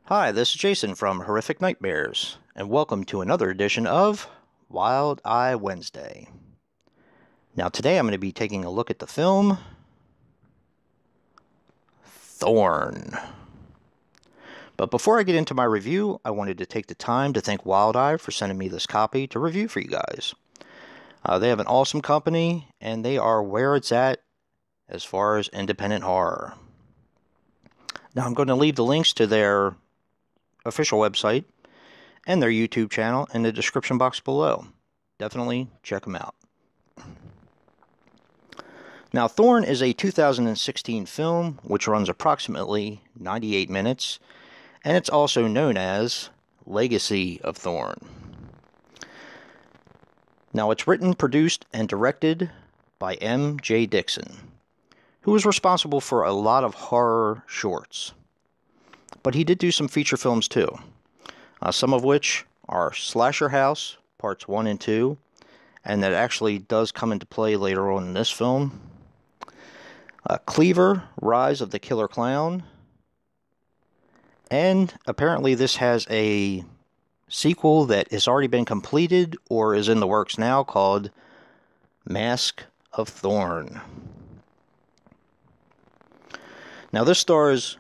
Hi, this is Jason from Horrific Nightmares, and welcome to another edition of Wild Eye Wednesday. Now today I'm going to be taking a look at the film Thorn. But before I get into my review, I wanted to take the time to thank Wild Eye for sending me this copy to review for you guys. They have an awesome company, and they are where it's at as far as independent horror. Now I'm going to leave the links to their official website and their YouTube channel in the description box below. Definitely check them out. Now, Thorn is a 2016 film which runs approximately 98 minutes, and it's also known as Legacy of Thorn. Now, it's written, produced, and directed by M.J. Dixon, who was responsible for a lot of horror shorts. But he did do some feature films too, some of which are Slasher House, Parts 1 and 2, and that actually does come into play later on in this film. Cleaver, Rise of the Killer Clown, and apparently this has a sequel that has already been completed or is in the works now called Mask of Thorn. Now this stars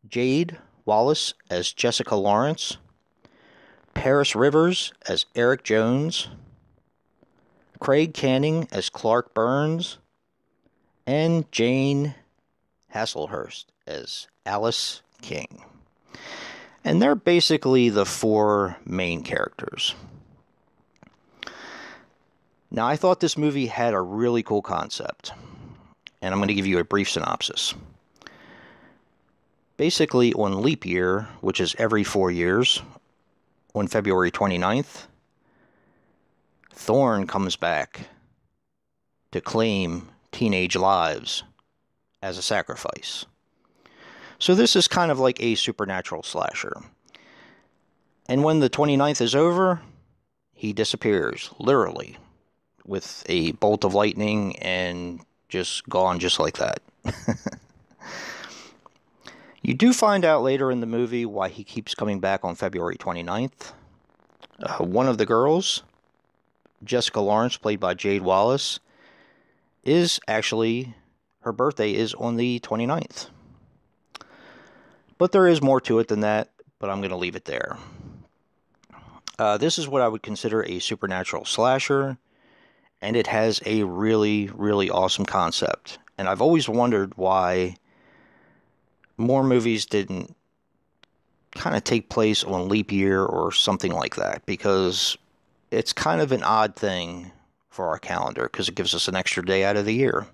Jade Wallace as Jessica Lawrence, Paris Rivers as Eric Jones, Craig Canning as Clark Burns, and Jane Hasselhurst as Alice King. And they're basically the four main characters. Now, I thought this movie had a really cool concept, and I'm going to give you a brief synopsis. Basically, on leap year, which is every 4 years, on February 29th, Thorn comes back to claim teenage lives as a sacrifice. So this is kind of like a supernatural slasher. And when the 29th is over, he disappears, literally, with a bolt of lightning and just gone just like that. You do find out later in the movie why he keeps coming back on February 29th. One of the girls, Jessica Lawrence, played by Jade Wallace, is actually, her birthday is on the 29th. But there is more to it than that, but I'm going to leave it there. This is what I would consider a supernatural slasher, and it has a really, really awesome concept. And I've always wondered why more movies didn't kind of take place on leap year or something like that, because it's kind of an odd thing for our calendar because it gives us an extra day out of the year.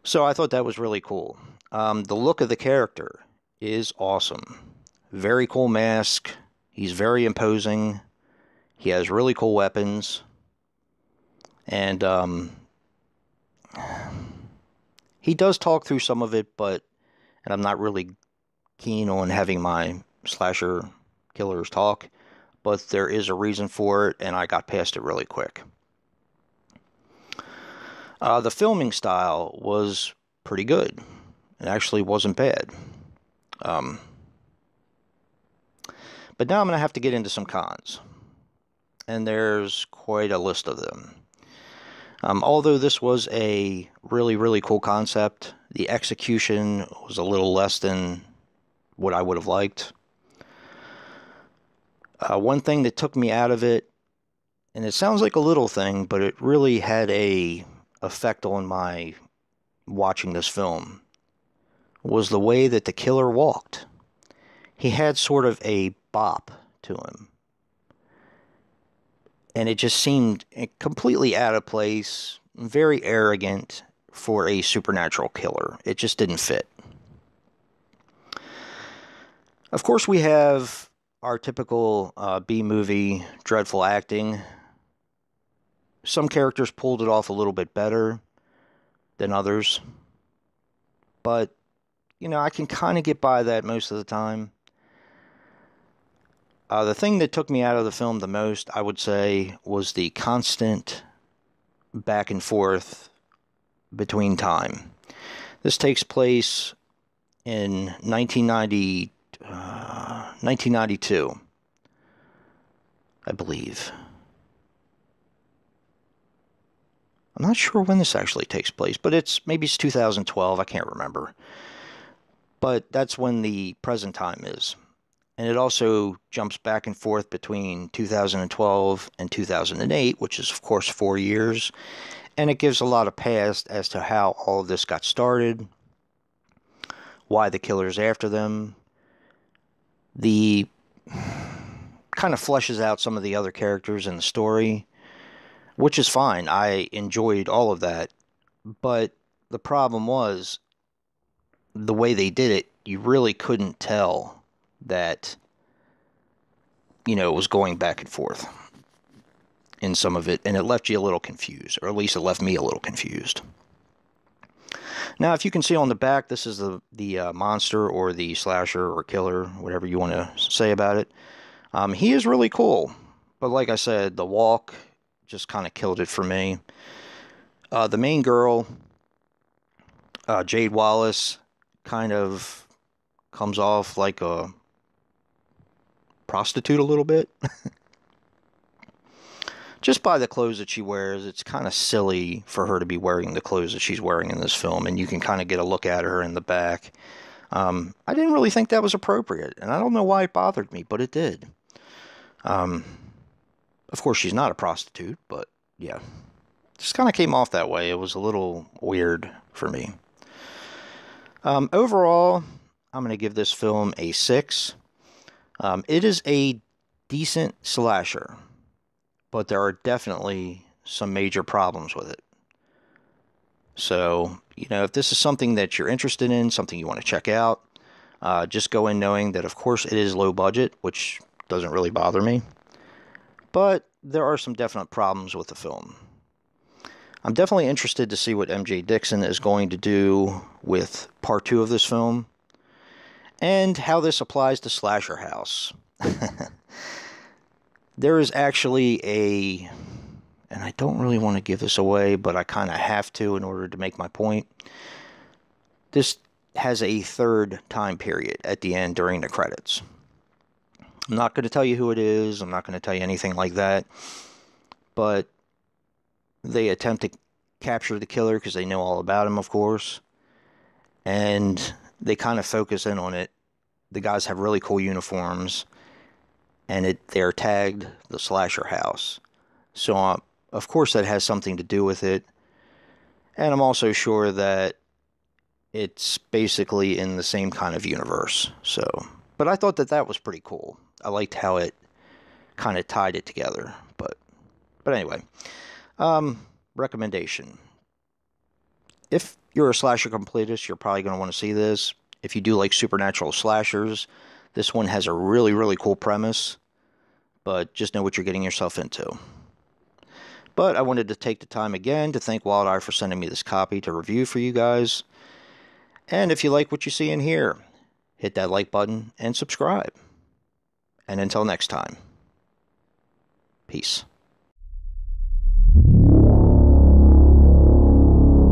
So I thought that was really cool. The look of the character is awesome. Very cool mask. He's very imposing. He has really cool weapons. And he does talk through some of it, and I'm not really keen on having my slasher killers talk, but there is a reason for it, and I got past it really quick. The filming style was pretty good. It actually wasn't bad. But now I'm going to have to get into some cons. And there's quite a list of them. Although this was a really, really cool concept, the execution was a little less than what I would have liked. One thing that took me out of it, and it sounds like a little thing, but it really had a effect on my watching this film, was the way that the killer walked. He had sort of a bop to him. And it just seemed completely out of place, very arrogant for a supernatural killer. It just didn't fit. Of course, we have our typical B-movie dreadful acting. Some characters pulled it off a little bit better, than others. But, you know, I can kind of get by that most of the time. The thing that took me out of the film the most, I would say, was the constant back and forth between time. This takes place in 1992, I believe. I'm not sure when this actually takes place, but maybe it's 2012. I can't remember. But that's when the present time is. And it also jumps back and forth between 2012 and 2008, which is, of course, 4 years. And it gives a lot of past as to how all of this got started, why the killer's after them. The kind of fleshes out some of the other characters in the story, which is fine. I enjoyed all of that. But the problem was the way they did it, you really couldn't tell that, you know, it was going back and forth in some of it, and it left you a little confused, or at least it left me a little confused. Now, if you can see on the back, this is the monster or the slasher or killer, whatever you want to say about it. He is really cool, but like I said, the walk just kind of killed it for me. The main girl, Jade Wallace, kind of comes off like a prostitute a little bit. Just by the clothes that she wears, it's kind of silly for her to be wearing the clothes that she's wearing in this film, and you can kind of get a look at her in the back. I didn't really think that was appropriate, and I don't know why it bothered me, but it did. Of course, she's not a prostitute, but yeah. Just kind of came off that way. It was a little weird for me. Overall, I'm going to give this film a 6. It is a decent slasher, but there are definitely some major problems with it. So, you know, if this is something that you're interested in, something you want to check out, just go in knowing that, of course, it is low budget, which doesn't really bother me. But there are some definite problems with the film. I'm definitely interested to see what MJ Dixon is going to do with part 2 of this film, and how this applies to Slasher House. There is actually and I don't really want to give this away, but I kind of have to in order to make my point. This has a third time period at the end during the credits. I'm not going to tell you who it is. I'm not going to tell you anything like that. But they attempt to capture the killer because they know all about him, of course. And they kind of focus in on it. The guys have really cool uniforms, and they're tagged the Slasher House. So, of course, that has something to do with it. And I'm also sure that it's basically in the same kind of universe. So, but I thought that was pretty cool. I liked how it kind of tied it together. But anyway, recommendation. If you're a slasher completist, you're probably going to want to see this. If you do like supernatural slashers, this one has a really, really cool premise, but just know what you're getting yourself into. But I wanted to take the time again to thank Wild Eye for sending me this copy to review for you guys. And if you like what you see in here, hit that like button and subscribe. And until next time, peace.